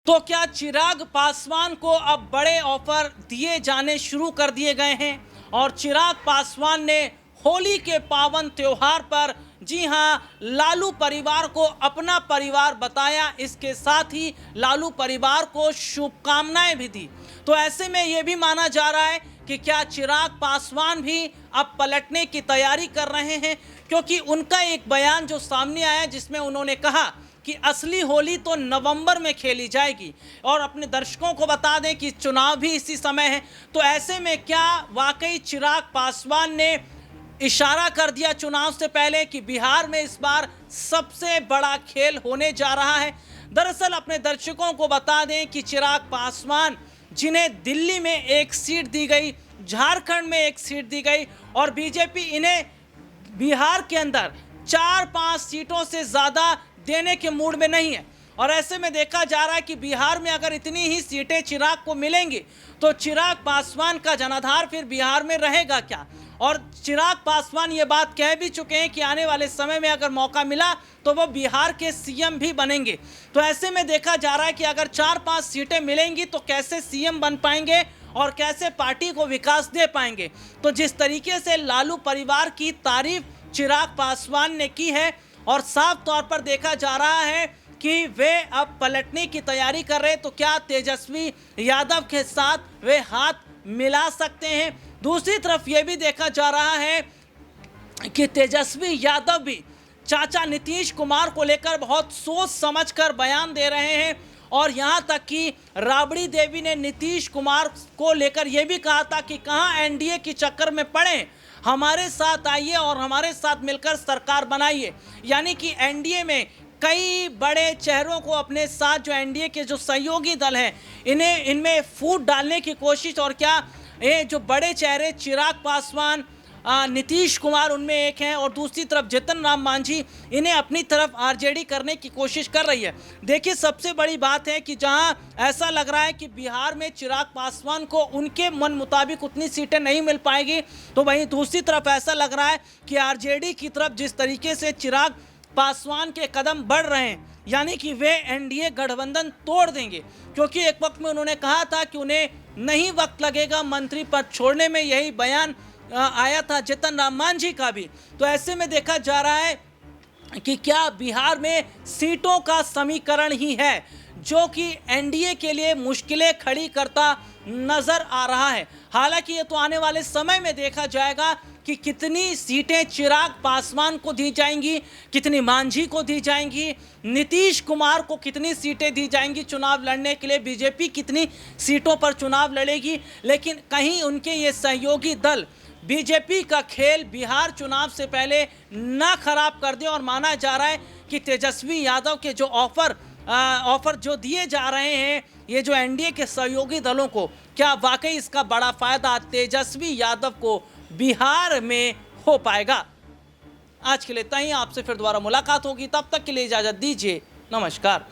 तो क्या चिराग पासवान को अब बड़े ऑफर दिए जाने शुरू कर दिए गए हैं और चिराग पासवान ने होली के पावन त्योहार पर जी हां लालू परिवार को अपना परिवार बताया, इसके साथ ही लालू परिवार को शुभकामनाएं भी दी। तो ऐसे में यह भी माना जा रहा है कि क्या चिराग पासवान भी अब पलटने की तैयारी कर रहे हैं, क्योंकि उनका एक बयान जो सामने आया जिसमें उन्होंने कहा कि असली होली तो नवंबर में खेली जाएगी और अपने दर्शकों को बता दें कि चुनाव भी इसी समय है। तो ऐसे में क्या वाकई चिराग पासवान ने इशारा कर दिया चुनाव से पहले कि बिहार में इस बार सबसे बड़ा खेल होने जा रहा है? दरअसल अपने दर्शकों को बता दें कि चिराग पासवान, जिन्हें दिल्ली में एक सीट दी गई, झारखंड में एक सीट दी गई और बीजेपी इन्हें बिहार के अंदर 4-5 सीटों से ज़्यादा देने के मूड में नहीं है। और ऐसे में देखा जा रहा है कि बिहार में अगर इतनी ही सीटें चिराग को मिलेंगी तो चिराग पासवान का जनाधार फिर बिहार में रहेगा क्या? और चिराग पासवान ये बात कह भी चुके हैं कि आने वाले समय में अगर मौका मिला तो वो बिहार के सीएम भी बनेंगे। तो ऐसे में देखा जा रहा है कि अगर 4-5 सीटें मिलेंगी तो कैसे सीएम बन पाएंगे और कैसे पार्टी को विकास दे पाएंगे। तो जिस तरीके से लालू परिवार की तारीफ चिराग पासवान ने की है और साफ तौर पर देखा जा रहा है कि वे अब पलटने की तैयारी कर रहे हैं, तो क्या तेजस्वी यादव के साथ वे हाथ मिला सकते हैं? दूसरी तरफ यह भी देखा जा रहा है कि तेजस्वी यादव भी चाचा नीतीश कुमार को लेकर बहुत सोच समझकर बयान दे रहे हैं और यहां तक कि राबड़ी देवी ने नीतीश कुमार को लेकर यह भी कहा था कि कहां एनडीए के चक्कर में पड़े, हमारे साथ आइए और हमारे साथ मिलकर सरकार बनाइए। यानी कि एनडीए में कई बड़े चेहरों को अपने साथ, जो एनडीए के जो सहयोगी दल हैं, इनमें फूट डालने की कोशिश। और क्या ये जो बड़े चेहरे चिराग पासवान, नीतीश कुमार उनमें एक हैं और दूसरी तरफ जीतन राम मांझी, इन्हें अपनी तरफ आरजेडी करने की कोशिश कर रही है। देखिए, सबसे बड़ी बात है कि जहां ऐसा लग रहा है कि बिहार में चिराग पासवान को उनके मन मुताबिक उतनी सीटें नहीं मिल पाएगी, तो वहीं दूसरी तरफ ऐसा लग रहा है कि आरजेडी की तरफ जिस तरीके से चिराग पासवान के कदम बढ़ रहे हैं, यानी कि वे एनडीए गठबंधन तोड़ देंगे। क्योंकि एक वक्त में उन्होंने कहा था कि उन्हें नहीं वक्त लगेगा मंत्री पद छोड़ने में, यही बयान आया था जीतन राम मांझी का भी। तो ऐसे में देखा जा रहा है कि क्या बिहार में सीटों का समीकरण ही है जो कि एनडीए के लिए मुश्किलें खड़ी करता नजर आ रहा है। हालांकि ये तो आने वाले समय में देखा जाएगा कि कितनी सीटें चिराग पासवान को दी जाएंगी, कितनी मांझी को दी जाएंगी, नीतीश कुमार को कितनी सीटें दी जाएंगी चुनाव लड़ने के लिए, बीजेपी कितनी सीटों पर चुनाव लड़ेगी। लेकिन कहीं उनके ये सहयोगी दल बीजेपी का खेल बिहार चुनाव से पहले ना खराब कर दें। और माना जा रहा है कि तेजस्वी यादव के जो ऑफर जो दिए जा रहे हैं ये जो एनडीए के सहयोगी दलों को, क्या वाकई इसका बड़ा फायदा तेजस्वी यादव को बिहार में हो पाएगा? आज के लिए इतना ही, आपसे फिर दोबारा मुलाकात होगी, तब तक के लिए इजाजत दीजिए, नमस्कार।